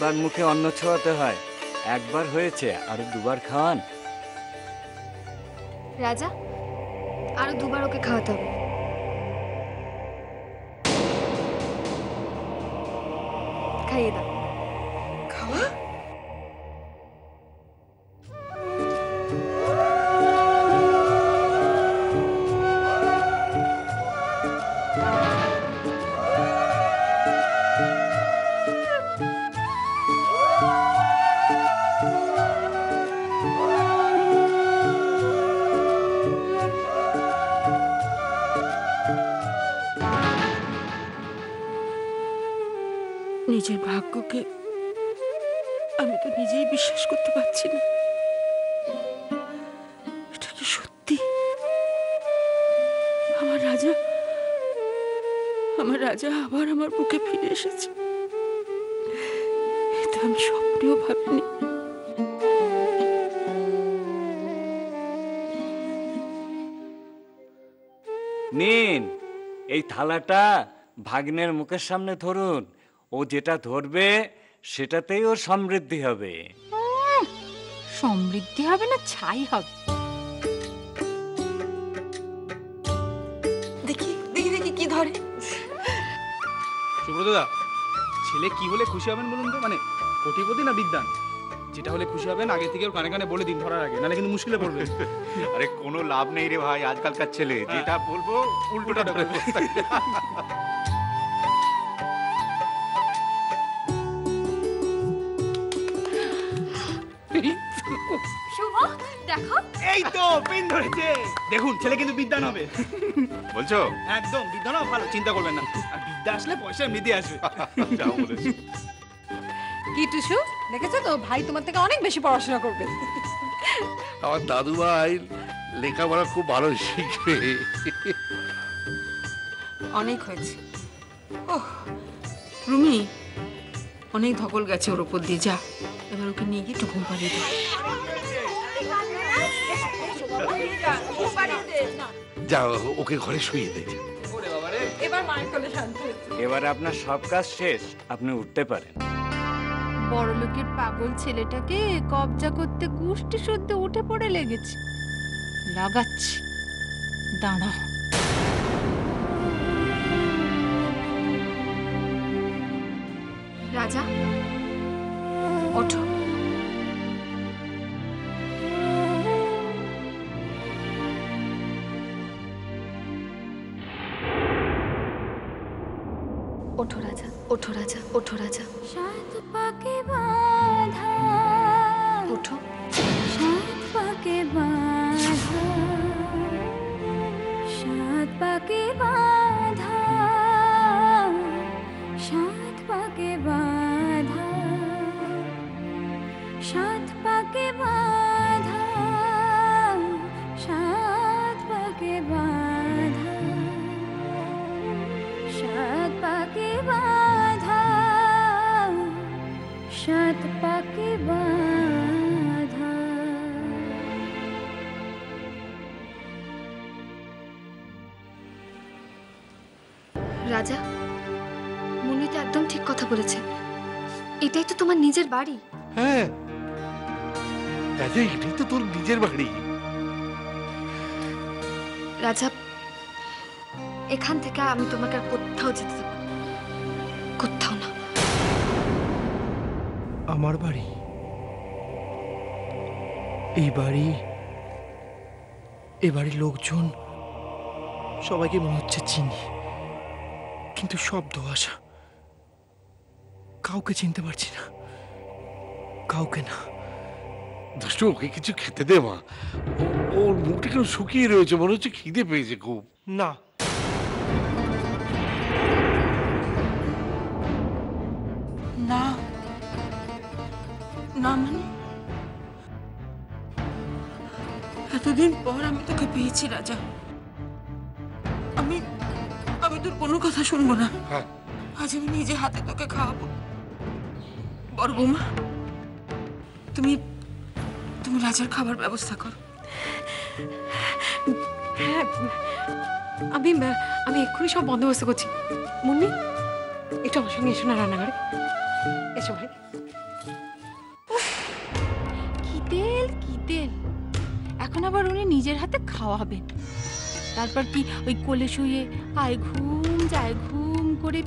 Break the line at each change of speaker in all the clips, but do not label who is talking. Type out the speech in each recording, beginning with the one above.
তিনবার মুখে অন্ন ছোঁয়াতে হয়, একবার হয়েছে, আরো দুবার খাওয়ান।
রাজা, আরো দুবার ওকে খাওয়াতে হবে। খাইয়ে দাও।
খাওয়া? নিজের ভাগ্যকে আমি তো নিজেই বিশ্বাস করতে পারছি না। এটা কি সত্যি? আমার রাজা আবার আমার বুকে ফিরে এসেছে। এটা আমি স্বপ্নেও ভাবিনি।
নিন, এই থালাটা ভাগ্নের মুখের সামনে ধরুন। ও যেটা ধরবে সেটাতেই ওর সমৃদ্ধি হবে।
সমৃদ্ধি হবে না, ছাই হবে।
দেখি দেখি দেখি কি ধরে।
সুব্রতদা, ছেলে কি হলে খুশি হবেন বলুন তো? মানে কোটিপতি না বিদ্বান? যেটা হলে খুশি হবেন আগে থেকে ওর কানে কানে বলে দিন ধরার আগে, নাহলে কিন্তু মুশকিলে পড়বে।
আরে কোনো লাভ নেই রে ভাই, আজকালকার ছেলে যেটা বলবো উল্টোটা ধরে বসে থাকে।
শুভ, দেখো।
এই তো পিন ধরেছে। দেখুন, ছেলে কিন্তু বিদ্বান হবে।
বলছো?
একদম বিদ্বান হবে, ভালো, চিন্তা করবেন না। আর বিদ্যা আসলে পয়সা এমনিতে আসবে।
যাও বলেছি।
কি টুসু, দেখেছো তো ভাই তোমার থেকে অনেক বেশি পড়াশোনা করবে।
আমার দাদু ভাই লেখাপড়া খুব ভালো শিখবে।
অনেক হয়েছে। ওহ রুমি, অনেক ধকল গেছে ওর উপর দিয়ে। যা এবার ওকে নিয়ে গিয়ে একটু ঘুম পাড়িয়ে দাও।
যাও ওকে ঘরে শুয়ে দে।
এবার মায়ের কোলে শান্ত হয়েছে।
এবার আপনার সব কাজ শেষ, আপনি উঠতে পারেন।
বড়লোকের পাগল ছেলেটাকে কবজা করতে গুষ্টি শুদ্ধ উঠে পড়ে লেগেছে। লাগাচ্ছি, দাঁড়াও।
রাজা, ওঠো। ওঠো রাজা, ওঠো রাজা, ওঠো রাজা।
সাত পাকে বাঁধা,
ওঠো।
সাত পাকে বাঁধা, সাত পাকে বাঁধা, সাত পাকে বাঁধা, সাত পাকে বাঁধা, সাত পাকে বাঁধা, সাত পাকে বাঁধা, সাত পাকে বাঁধা।
রাজা, মুন্নি তো একদম ঠিক কথা বলেছে। এটাই তো তোমার নিজের বাড়ি।
হ্যাঁ রাজা, এটাই তো তোর নিজের বাড়ি।
রাজা, এখান থেকে আমি তোমাকে আর কোথাও যেতে দেব না, কোথাও না।
আমার বাড়ি, এই বাড়ির লোকজন সবাইকে মনে হচ্ছে চিনি, কিন্তু সব দোয়াশা। কাউকে চিনতে পারছি না, কাউকে না।
দুষ্টু, ওকে কিছু খেতে দে মা। ওর মুখটা কেন শুকিয়ে রয়েছে, মনে হচ্ছে খিদে পেয়েছে খুব।
না,
না না, মানে এতদিন পর আমি তোকে পেয়েছি রাজা। আমি তোর কোনো কথা শুনবো না।
হ্যাঁ।
আজ আমি নিজে হাতে তোকে খাওয়াবো। বড় বৌমা, তুমি রাজার খাবার ব্যবস্থা করো।
হ্যাঁ, আমি এক্ষুনি সব বন্দোবস্ত করছি। মুন্নি, একটু আমার সঙ্গে এসো না রান্নাঘরে। এসো ভাই।
এখন আবার উনি নিজের হাতে খাওয়াবেন, তারপর কি ওই কোলে শুয়ে আয় ঘুম যায় ঘুম করে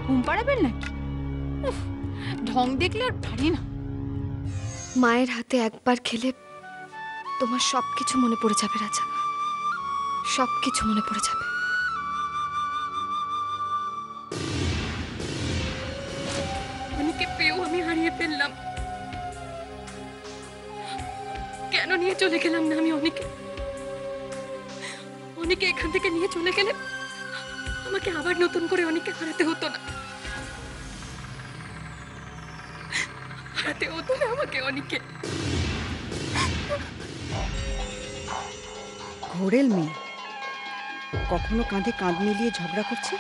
ঘুম পাড়াবেন নাকি? উফ, ঢং দেখলে আর পারি না।
মায়ের হাতে একবার খেলে তোমার সবকিছু মনে পড়ে যাবে রাজা, সবকিছু মনে পড়ে যাবে।
অনেকে পেয়েও আমি হারিয়ে ফেললাম। কেন নিয়ে চলে গেলাম না আমি অনেকে? অনেকে এখান থেকে নিয়ে চলে গেলে আমাকে আবার নতুন করে অনেকে হারাতে হতো না, হারাতে হতো না আমাকে অনেকে।
ঘোরেল মেয়ে, কখনো কাঁধে কাঁধ মিলিয়ে ঝগড়া করছে,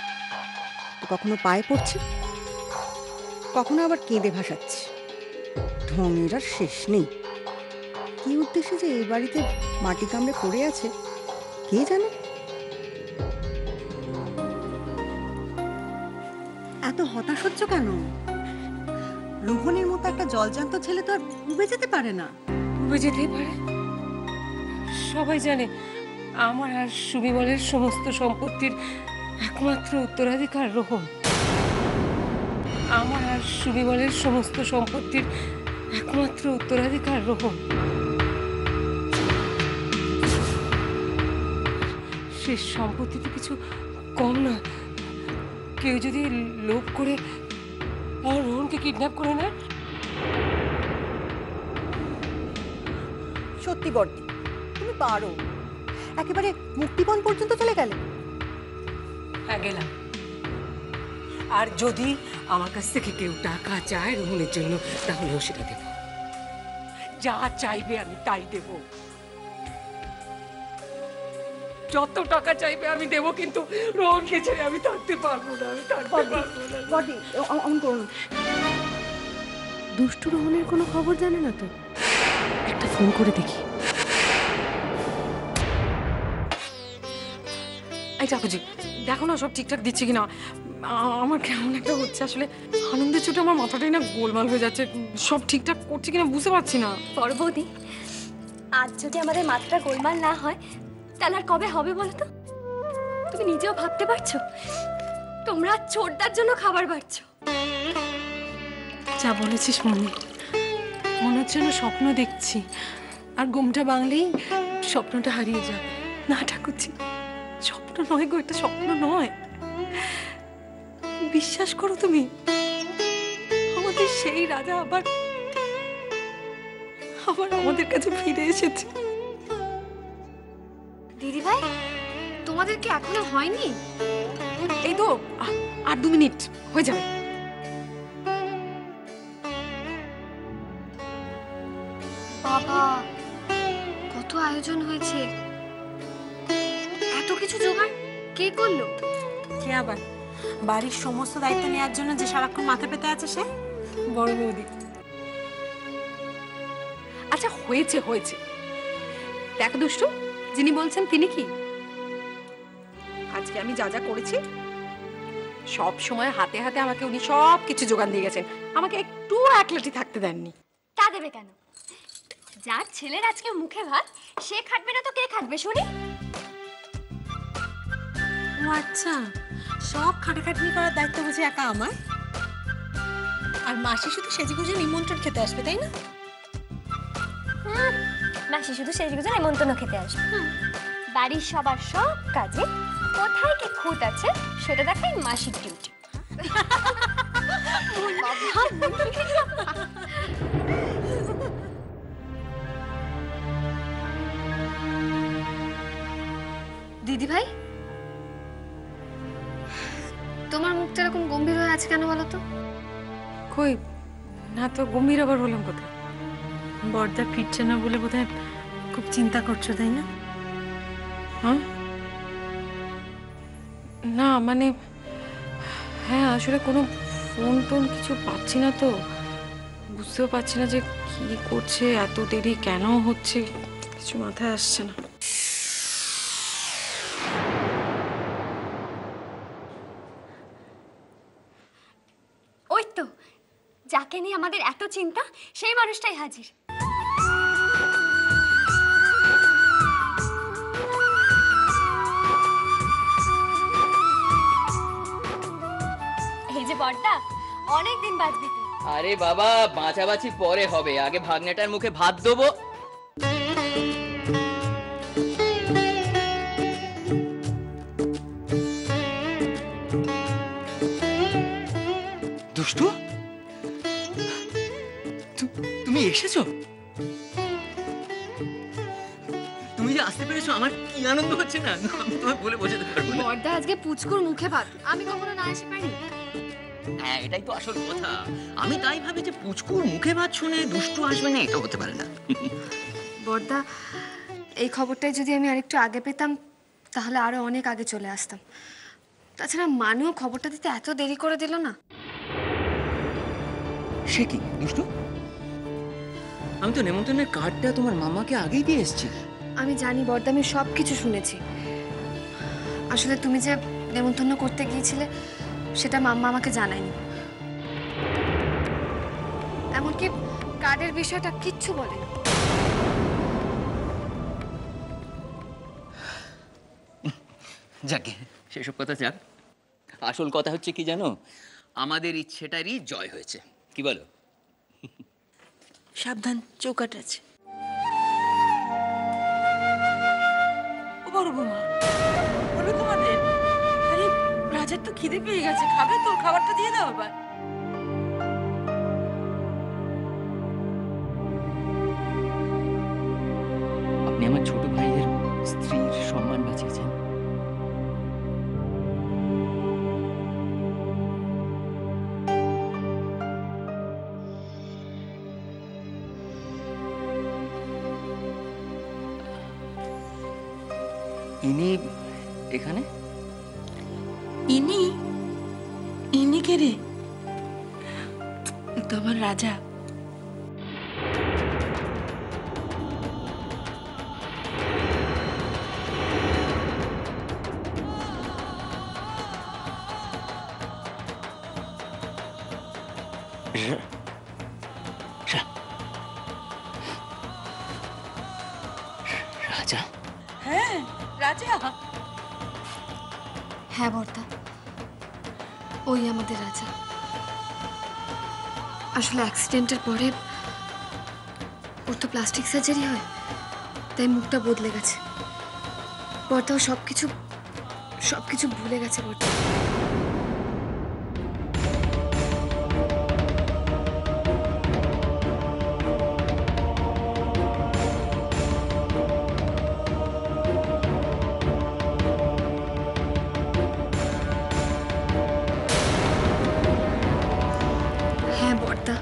তো কখনো পায়ে পড়ছে, কখনো আবার কেঁদে ভাসাচ্ছে। ঢঙের আর শেষ নেই। কি উদ্দেশ্যে যে এই বাড়িতে মাটি কামড়ে পড়ে আছে কে জানে। এত হতাশ হচ্ছ কেন? রোহনের মতো একটা জলজান্ত ছেলে তো আর ডুবে যেতে পারে না।
ডুবে যেতেই পারে, সবাই জানে আমার আর সুবিমলের সমস্ত সম্পত্তির একমাত্র উত্তরাধিকার রোহন। আমার আর সুবিমলের সমস্ত সম্পত্তির একমাত্র উত্তরাধিকার রোহন। সে সম্পত্তি তো কিছু কম না। কেউ যদি লোভ করে আমার রোহনকে কিডন্যাপ করে নেয়।
সত্যি বর্দি, তুমি পারো। একেবারে মুক্তিপণ পর্যন্ত চলে গেলে।
হ্যাঁ গেলাম। আর যদি আমার কাছ থেকে কেউ টাকা চায় রোহনের জন্য, তাহলেও সেটা দেব। যা চাইবে আমি তাই দেব, যত টাকা চাইবে আমি দেব, কিন্তু রোহনকে ছেড়ে আমি থাকতে পারবো না। আমি থাকতে পারবো না।
বর্দি, অমন করুন।
দুষ্টু রোহনের কোনো খবর জানে না তো? একটা ফোন করে দেখি। এই চাকুজি, দেখো না সব ঠিকঠাক দিচ্ছে কিনা। আমার কেমন একটা হচ্ছে আসলে, আনন্দের চোটে আমার মাথাটাই না গোলমাল হয়ে যাচ্ছে। সব ঠিকঠাক করছে কিনা বুঝতে পারছি না।
বড় বৌদি, আজ যদি আমাদের মাথাটা গোলমাল না হয় তাহলে আর কবে হবে বলো তো? তুমি নিজেও ভাবতে পারছো তোমরা চোরদার জন্য খাবার বাড়ছো।
যা বলেছিস মনে, মনে হচ্ছে না স্বপ্ন দেখছি, আর ঘুমটা ভাঙলেই স্বপ্নটা হারিয়ে যাবে। না ঠাকুরজি, স্বপ্ন নয় গো, এটা স্বপ্ন নয়। বিশ্বাস করো তুমি, আমাদের সেই রাজা আবার আমাদের কাছে ফিরে এসেছে।
দিদি ভাই, তোমাদের কি এখনো হয়নি?
এই তো আর 2 মিনিট হয়ে যাবে।
বাবা, কত আয়োজন হয়েছে, এত কিছু জোগাড় কে করলো?
কে আবার? বাড়ির সমস্ত দায়িত্ব নেওয়ার জন্য যে সারাক্ষণ মাথা পেতে আছে সে বড় বৌদি। আচ্ছা হয়েছে হয়েছে, দেখ দুষ্টু, যিনি বলছেন তিনি কি? আজকে আমি যা যা করেছি সব সময় হাতে হাতে আমাকে উনি সব কিছু জোগান দিয়ে গেছেন, আমাকে একটু একলাটি থাকতে দেননি।
তা দেবে কেন? যার ছেলের আজকে মুখে ভাত, সে খাটবে না তো কে খাটবে শুনি?
ও আচ্ছা, সব খাটাখাটনি করার দায়িত্ব বুঝি একা আমার, আর মাসি শুধু সেজেগুজে নিমন্ত্রণ খেতে আসবে, তাই না?
মাসি শুধু সেজেগুজে নিমন্ত্রণ খেতে আসবে, বাড়ির সবার সব কাজে কোথায় কি খুঁত আছে সেটা দেখাই মাসির ডিউটি। দিদি ভাই, তোমার মুখটা এরকম গম্ভীর হয়ে আছে কেন বলো তো?
কই না তো, গম্ভীর আবার হলাম কোথায়? বর্দা ফিরছে না বলে বোধহয় খুব চিন্তা করছো, তাই না? হ্যাঁ না মানে, হ্যাঁ আসলে কোনো ফোন টোন কিছু পাচ্ছি না তো, বুঝতেও পারছি না যে কি করছে, এত দেরি কেন হচ্ছে, কিছু মাথায় আসছে না।
ওই তো, যাকে নিয়ে আমাদের এত চিন্তা সেই মানুষটাই হাজির। বড়দা, অনেক দিন বাঁচবি তুই।
আরে বাবা, বাঁচাবাঁচি পরে হবে, আগে ভাগ্নেটার মুখে ভাত দেবো। দুষ্টু, তুমি এসেছো? তুমি যে আসতে পেরেছো, আমার কি আনন্দ হচ্ছে না, আমি তোমায় বলে বোঝাতে পারবো না।
বড়দা, আজকে পুচকুর মুখে ভাত, আমি কখনো না এসে পারি।
হ্যাঁ, এটাই তো আসল কথা। আমি তাই ভাবি যে পুচকুর মুখে ভাত শুনে দুষ্টু আসবে না, এটা হতে পারে না।
বড়দা, এই খবরটাই যদি আমি আরেকটু আগে পেতাম তাহলে আরো অনেক আগে চলে আসতাম। তাছাড়া মানুও খবরটা দিতে এত দেরি করে দিল না।
সে কি দুষ্টু, আমি তো নেমন্তন্নের কার্ডটা তোমার মামাকে আগেই দিয়ে এসেছি।
আমি জানি বড়দা, আমি সব কিছু শুনেছি। আসলে তুমি যে নেমন্তন্ন করতে গিয়েছিলে সেটা মাম্মা আমাকে জানায়নি, এমনকি কার্ডের বিষয়টা কিচ্ছু বলেনি।
যাকে সেসব কথা যাক, আসল কথা হচ্ছে কি জানো, আমাদের ইচ্ছেটারই জয় হয়েছে। কি বলো?
সাবধান, চৌকাট আছে। ও বড় বৌমা, বলো তোমাদের। আরে রাজার তো খিদে পেয়ে গেছে, খাবে তো? খাবারটা দিয়ে দাও এবার।
আপনি আমার ছোট ভাইয়ের স্ত্রীর সম্মান বাঁচিয়েছেন। ইনি এখানে?
ইনি? ইনি কে রে? তো আমার রাজা।
রাজা?
হ্যাঁ, রাজা।
হ্যাঁ বড়দা, ওই আমাদের রাজা। আসলে অ্যাক্সিডেন্টের পরে ওর তো প্লাস্টিক সার্জারি হয়, তাই মুখটা বদলে গেছে। বড়দাও সবকিছু ভুলে গেছে বড়দা। হ্যাঁ বড়দা,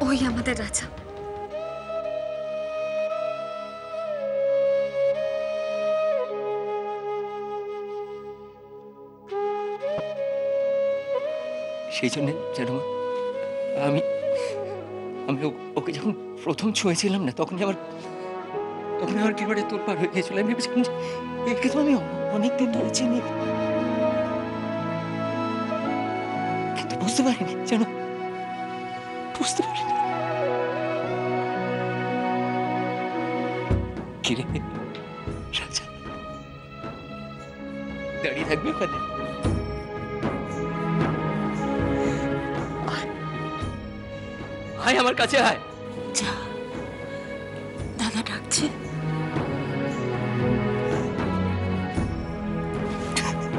ওই আমাদের রাজা।
সেই জন্য জানো মা, আমি ওকে যখন প্রথম ছুঁয়েছিলাম না, তখন আমার একেবারে তোলপাড় হয়ে গিয়েছিল। আমি ভেবেছিলাম যে একে তো আমি অনেকদিন ধরে চিনি, কিন্তু বুঝতে পারিনি, জানো, বুঝতে পারিনি। কিরে রাজা, দাঁড়িয়ে থাকবে ওখানে? আয় আমার কাছে আয়।
যা, দাদা ডাকছে।
রাজা,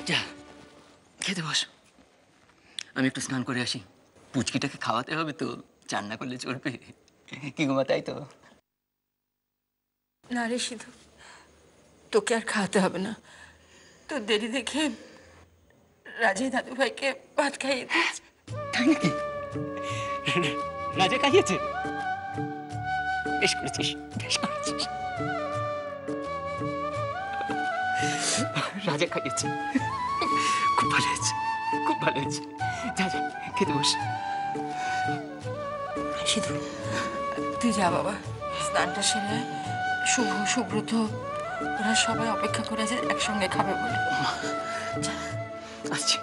যা খেতে বস, আমি একটু স্নান করে আসি। পুচকিটাকে খাওয়াতে হবে তো। চান না করলে চলবে কি গো মা, তাই তো?
না রে সিধু, তোকে আর খাওয়াতে হবে না। তোর দেরি দেখে রাজে দাদু ভাইকে ভাত খাইয়ে দিয়েছে।
তাই নাকি? রাজা খাইয়েছে? বেশ করেছিস, বেশ করেছিস। রাজা খাইয়েছে, খুব ভালো হয়েছে, খুব ভালো হয়েছে। যা যা খেতে বস।
সিধু তুই যা বাবা, স্নানটা সেরে শুভ সুব্রত ওরা সবাই অপেক্ষা করে আছে একসঙ্গে খাবে বলে। যা,
আসছি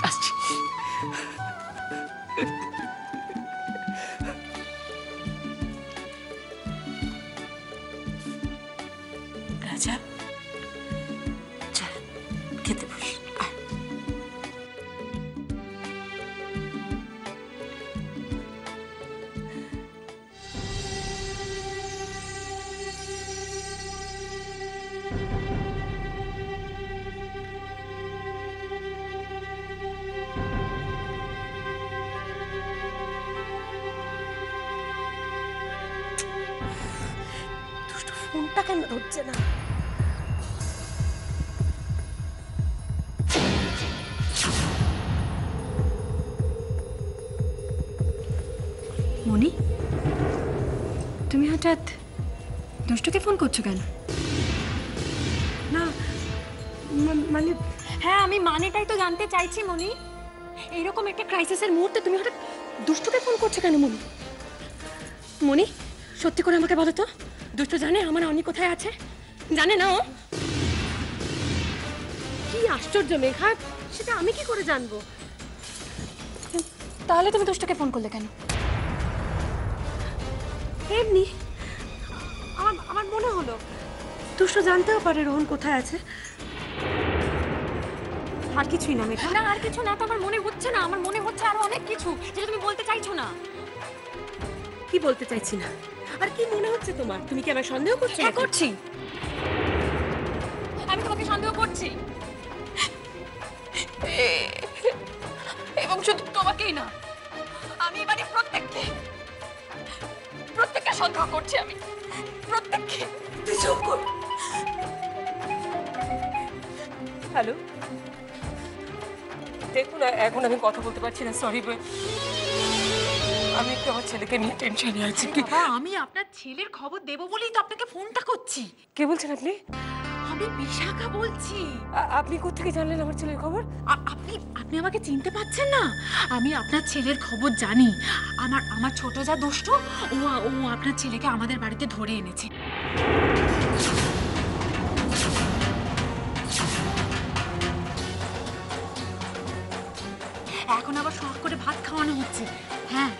আসছি।
রাজা যা খেতে বস। আয়।
ফোনটা কেন ধরছে না? মনি, তুমি হঠাৎ দুষ্টুকে ফোন করছো কেন? না মানে, হ্যাঁ আমি মানেটাই তো জানতে চাইছি মনি। এইরকম একটা ক্রাইসিসের মুহূর্তে তুমি হঠাৎ দুষ্টুকে ফোন করছো কেন মনি? মনি সত্যি করে আমাকে বলো তো, দুষ্টু জানে আমার অনি কোথায় আছে? জানে না ও? কি আশ্চর্য মেঘা, সেটা আমি কি করে জানবো? তাহলে তুমি দুষ্টুকে ফোন করলে কেন? এমনি আমার মনে হলো দুষ্টু জানতেও পারে রোহন কোথায় আছে। আর কিছুই না মেঘা। না আর কিছু না তো আমার মনে হচ্ছে না, আমার মনে হচ্ছে আরো অনেক কিছু যেটা তুমি বলতে চাইছো না। কি বলতে চাইছি না? আর কি মনে হচ্ছে তোমার? তুমি কি আমায় সন্দেহ করছো? হ্যাঁ করছি, আমি তোমাকে সন্দেহ করছি। এবং শুধু তোমাকেই না, আমি এবারে প্রত্যেককে সন্দেহ করছি। আমি প্রত্যেককে।
হ্যালো, দেখুন এখন আমি কথা বলতে পারছি না, সরি। আমি একটু আমার ছেলেকে নিয়ে টেনশনে আছি।
বাবা, আমি আপনার ছেলের খবর দেবো বলেই তো আপনাকে ফোনটা করছি।
কে বলছেন আপনি?
আমি বিশাখা বলছি।
আপনি কোত্থেকে জানলেন আমার ছেলের খবর?
আপনি আমাকে চিনতে পারছেন না? আমি আপনার ছেলের খবর জানি। আমার ছোট যা দুষ্টু, ও আপনার ছেলেকে আমাদের বাড়িতে ধরে এনেছে। এখন আবার শখ করে ভাত খাওয়ানো হচ্ছে। হ্যাঁ